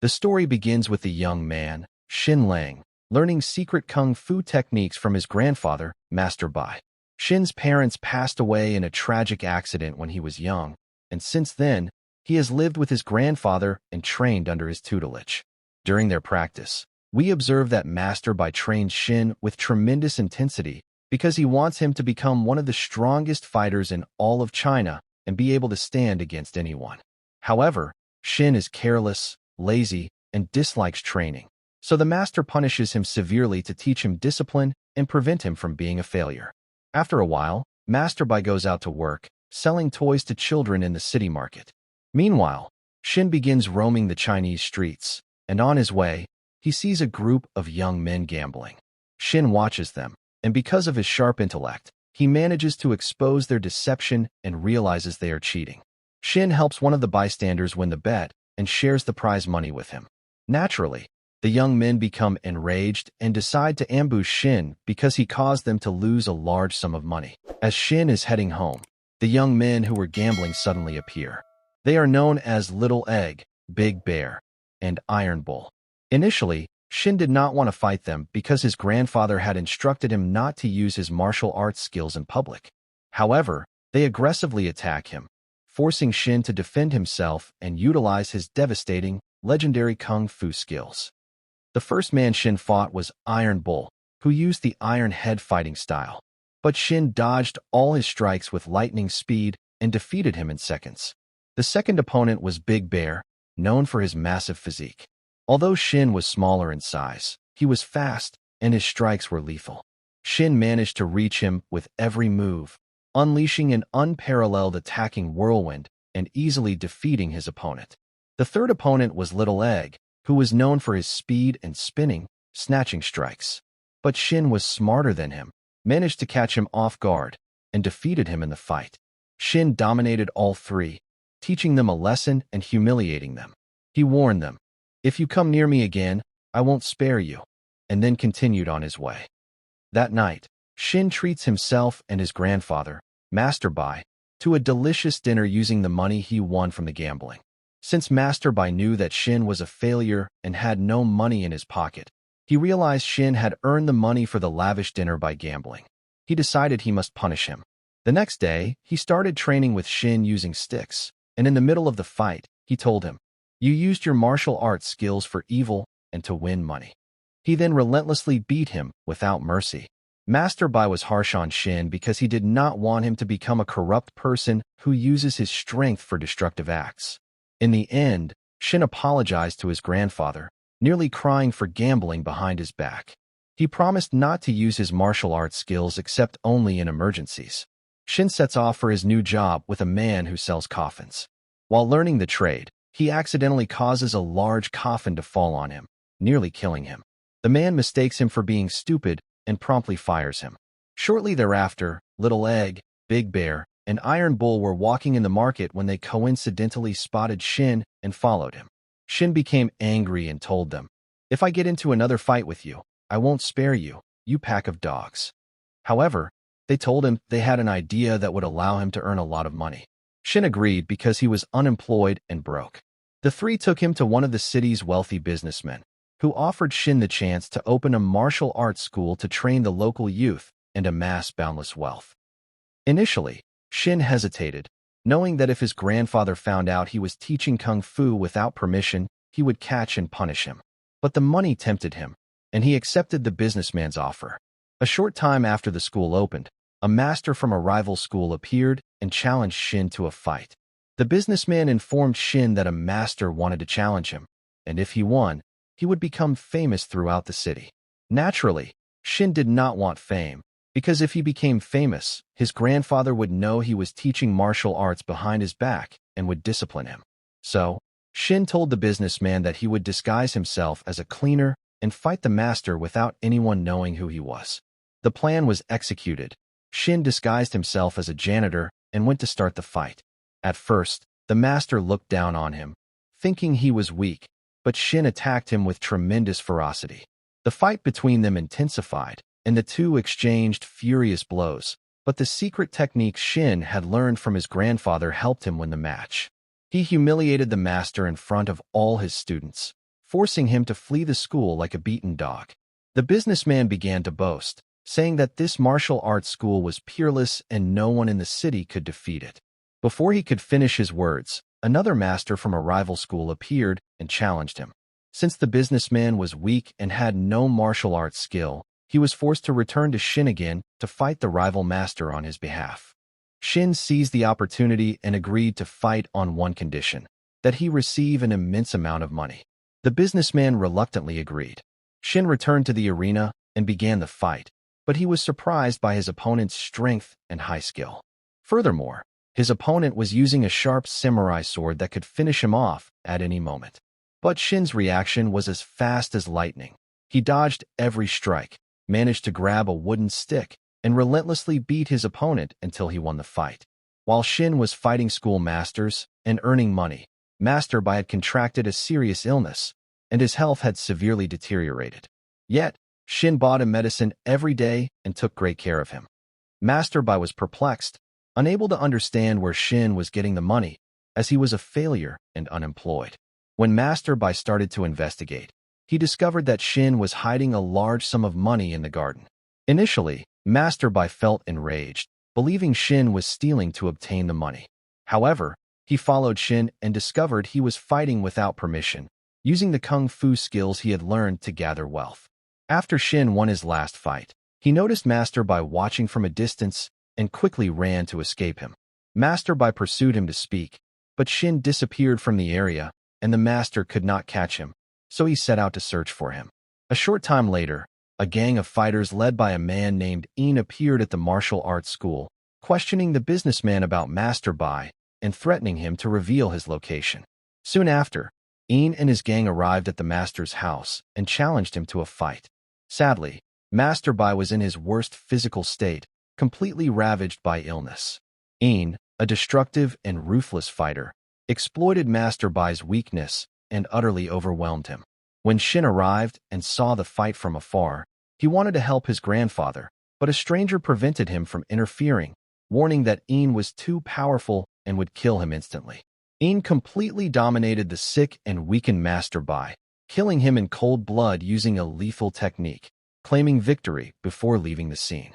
The story begins with the young man, Xin Lang, learning secret kung fu techniques from his grandfather, Master Bai. Xin's parents passed away in a tragic accident when he was young, and since then, he has lived with his grandfather and trained under his tutelage. During their practice, we observe that Master Bai trained Xin with tremendous intensity because he wants him to become one of the strongest fighters in all of China and be able to stand against anyone. However, Xin is careless, lazy, and dislikes training, so the master punishes him severely to teach him discipline and prevent him from being a failure. After a while, Master Bai goes out to work, selling toys to children in the city market. Meanwhile, Xin begins roaming the Chinese streets, and on his way, he sees a group of young men gambling. Xin watches them, and because of his sharp intellect, he manages to expose their deception and realizes they are cheating. Xin helps one of the bystanders win the bet and shares the prize money with him. Naturally, the young men become enraged and decide to ambush Xin because he caused them to lose a large sum of money. As Xin is heading home, the young men who were gambling suddenly appear. They are known as Little Egg, Big Bear, and Iron Bull. Initially, Xin did not want to fight them because his grandfather had instructed him not to use his martial arts skills in public. However, they aggressively attack him, forcing Xin to defend himself and utilize his devastating, legendary kung fu skills. The first man Xin fought was Iron Bull, who used the Iron Head fighting style. But Xin dodged all his strikes with lightning speed and defeated him in seconds. The second opponent was Big Bear, known for his massive physique. Although Xin was smaller in size, he was fast and his strikes were lethal. Xin managed to reach him with every move, unleashing an unparalleled attacking whirlwind and easily defeating his opponent. The third opponent was Little Egg, who was known for his speed and spinning, snatching strikes. But Xin was smarter than him, managed to catch him off guard, and defeated him in the fight. Xin dominated all three, teaching them a lesson and humiliating them. He warned them, "If you come near me again, I won't spare you," and then continued on his way. That night, Xin treats himself and his grandfather, Master Bai, to a delicious dinner using the money he won from the gambling. Since Master Bai knew that Xin was a failure and had no money in his pocket, he realized Xin had earned the money for the lavish dinner by gambling. He decided he must punish him. The next day, he started training with Xin using sticks, and in the middle of the fight, he told him, "You used your martial arts skills for evil and to win money." He then relentlessly beat him without mercy. Master Bai was harsh on Xin because he did not want him to become a corrupt person who uses his strength for destructive acts. In the end, Xin apologized to his grandfather, nearly crying for gambling behind his back. He promised not to use his martial arts skills except only in emergencies. Xin sets off for his new job with a man who sells coffins. While learning the trade, he accidentally causes a large coffin to fall on him, nearly killing him. The man mistakes him for being stupid and promptly fires him. Shortly thereafter, Little Egg, Big Bear, and Iron Bull were walking in the market when they coincidentally spotted Xin and followed him. Xin became angry and told them, "If I get into another fight with you, I won't spare you, you pack of dogs." However, they told him they had an idea that would allow him to earn a lot of money. Xin agreed because he was unemployed and broke. The three took him to one of the city's wealthy businessmen, who offered Xin the chance to open a martial arts school to train the local youth and amass boundless wealth. Initially, Xin hesitated, knowing that if his grandfather found out he was teaching kung fu without permission, he would catch and punish him. But the money tempted him, and he accepted the businessman's offer. A short time after the school opened, a master from a rival school appeared and challenged Xin to a fight. The businessman informed Xin that a master wanted to challenge him, and if he won, he would become famous throughout the city. Naturally, Xin did not want fame, because if he became famous, his grandfather would know he was teaching martial arts behind his back and would discipline him. So, Xin told the businessman that he would disguise himself as a cleaner and fight the master without anyone knowing who he was. The plan was executed. Xin disguised himself as a janitor and went to start the fight. At first, the master looked down on him, thinking he was weak, but Xin attacked him with tremendous ferocity. The fight between them intensified, and the two exchanged furious blows, but the secret techniques Xin had learned from his grandfather helped him win the match. He humiliated the master in front of all his students. forcing him to flee the school like a beaten dog. The businessman began to boast, saying that this martial arts school was peerless and no one in the city could defeat it. Before he could finish his words, another master from a rival school appeared and challenged him. Since the businessman was weak and had no martial arts skill, he was forced to return to Shin again to fight the rival master on his behalf. Shin seized the opportunity and agreed to fight on one condition, that he receive an immense amount of money. The businessman reluctantly agreed. Shin returned to the arena and began the fight, but he was surprised by his opponent's strength and high skill. Furthermore, his opponent was using a sharp samurai sword that could finish him off at any moment. But Shin's reaction was as fast as lightning. He dodged every strike, managed to grab a wooden stick, and relentlessly beat his opponent until he won the fight. While Shin was fighting school masters and earning money, Master Bai had contracted a serious illness, and his health had severely deteriorated. Yet, Shin bought him medicine every day and took great care of him. Master Bai was perplexed, unable to understand where Shin was getting the money, as he was a failure and unemployed. When Master Bai started to investigate, he discovered that Shin was hiding a large sum of money in the garden. Initially, Master Bai felt enraged, believing Shin was stealing to obtain the money. However, he followed Shin and discovered he was fighting without permission, using the kung fu skills he had learned to gather wealth. After Shin won his last fight, he noticed Master Bai watching from a distance and quickly ran to escape him. Master Bai pursued him to speak, but Shin disappeared from the area, and the master could not catch him, so he set out to search for him. A short time later, a gang of fighters led by a man named Een appeared at the martial arts school, questioning the businessman about Master Bai and threatening him to reveal his location. Soon after, Een and his gang arrived at the master's house and challenged him to a fight. Sadly, Master Bai was in his worst physical state, completely ravaged by illness. Een, a destructive and ruthless fighter, exploited Master Bai's weakness and utterly overwhelmed him. When Shin arrived and saw the fight from afar, he wanted to help his grandfather, but a stranger prevented him from interfering, warning that Een was too powerful and would kill him instantly. Een completely dominated the sick and weakened Master Bai, killing him in cold blood using a lethal technique, claiming victory before leaving the scene.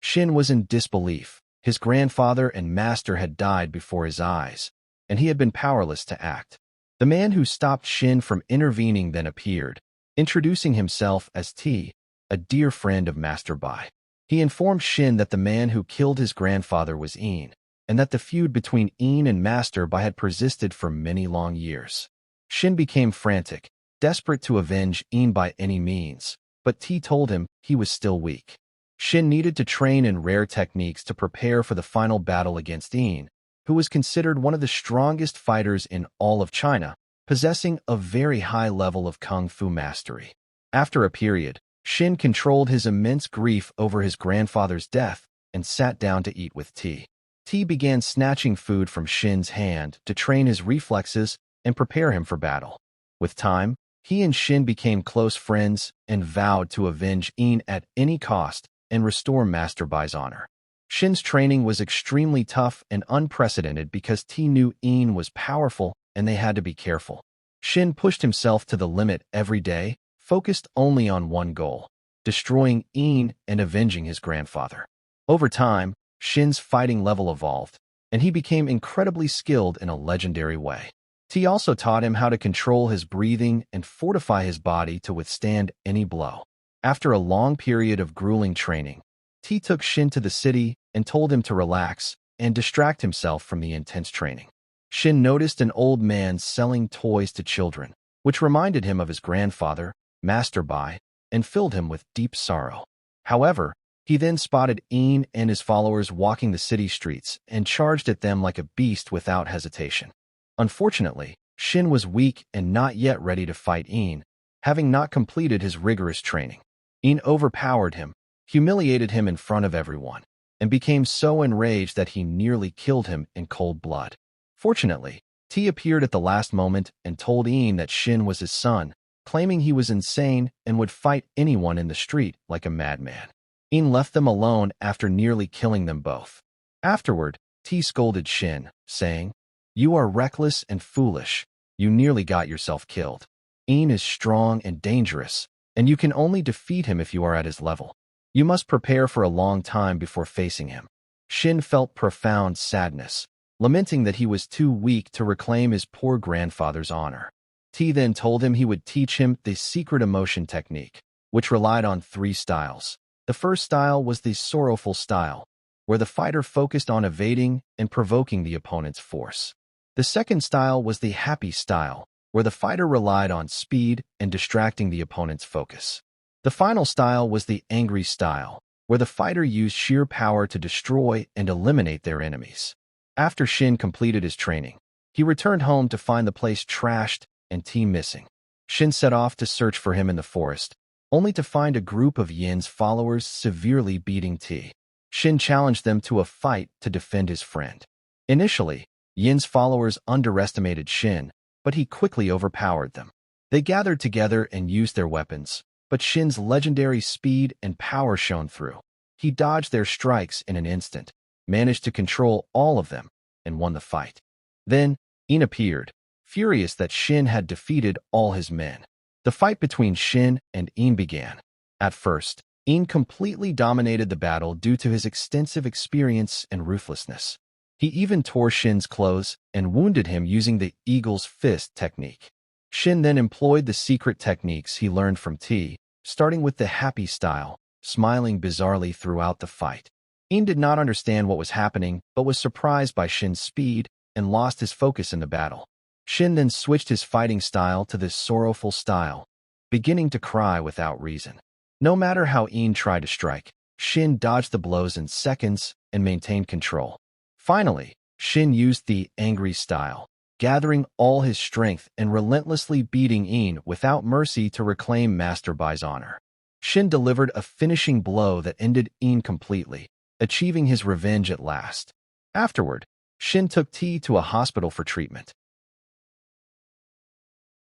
Shin was in disbelief. His grandfather and master had died before his eyes, and he had been powerless to act. The man who stopped Shin from intervening then appeared, introducing himself as T, a dear friend of Master Bai. He informed Shin that the man who killed his grandfather was Een, and that the feud between Een and Master Bai had persisted for many long years. Shin became frantic, desperate to avenge Een by any means, but T told him he was still weak. Shin needed to train in rare techniques to prepare for the final battle against Een, who was considered one of the strongest fighters in all of China, possessing a very high level of kung fu mastery. After a period, Shin controlled his immense grief over his grandfather's death and sat down to eat with T. T began snatching food from Shin's hand to train his reflexes and prepare him for battle. With time, he and Shin became close friends and vowed to avenge Een at any cost and restore Master Bai's honor. Shin's training was extremely tough and unprecedented because T knew Een was powerful and they had to be careful. Shin pushed himself to the limit every day, focused only on one goal, destroying Een and avenging his grandfather. Over time, Shin's fighting level evolved, and he became incredibly skilled in a legendary way. T also taught him how to control his breathing and fortify his body to withstand any blow. After a long period of grueling training, T took Shin to the city and told him to relax and distract himself from the intense training. Shin noticed an old man selling toys to children, which reminded him of his grandfather, Master Bai, and filled him with deep sorrow. However, he then spotted Een and his followers walking the city streets and charged at them like a beast without hesitation. Unfortunately, Shin was weak and not yet ready to fight Een, having not completed his rigorous training. Een overpowered him, humiliated him in front of everyone, and became so enraged that he nearly killed him in cold blood. Fortunately, T appeared at the last moment and told Een that Shin was his son, claiming he was insane and would fight anyone in the street like a madman. Een left them alone after nearly killing them both. Afterward, T scolded Shin, saying, "You are reckless and foolish. You nearly got yourself killed." Een is strong and dangerous, and you can only defeat him if you are at his level. You must prepare for a long time before facing him. Shin felt profound sadness, lamenting that he was too weak to reclaim his poor grandfather's honor. T then told him he would teach him the secret emotion technique, which relied on 3 styles. The first style was the sorrowful style, where the fighter focused on evading and provoking the opponent's force. The second style was the happy style, where the fighter relied on speed and distracting the opponent's focus. The final style was the angry style, where the fighter used sheer power to destroy and eliminate their enemies. After Shin completed his training, he returned home to find the place trashed and T missing. Shin set off to search for him in the forest, only to find a group of Yin's followers severely beating T. Shin challenged them to a fight to defend his friend. Initially, Yin's followers underestimated Shin, but he quickly overpowered them. They gathered together and used their weapons, but Shin's legendary speed and power shone through. He dodged their strikes in an instant, managed to control all of them, and won the fight. Then, Een appeared, furious that Shin had defeated all his men. The fight between Shin and Een began. At first, Een completely dominated the battle due to his extensive experience and ruthlessness. He even tore Shin's clothes and wounded him using the eagle's fist technique. Shin then employed the secret techniques he learned from T, starting with the happy style, smiling bizarrely throughout the fight. Een did not understand what was happening, but was surprised by Shin's speed and lost his focus in the battle. Shin then switched his fighting style to this sorrowful style, beginning to cry without reason. No matter how Een tried to strike, Shin dodged the blows in seconds and maintained control. Finally, Shin used the angry style, gathering all his strength and relentlessly beating Een without mercy to reclaim Master Bai's honor. Shin delivered a finishing blow that ended Een completely, achieving his revenge at last. Afterward, Shin took T to a hospital for treatment.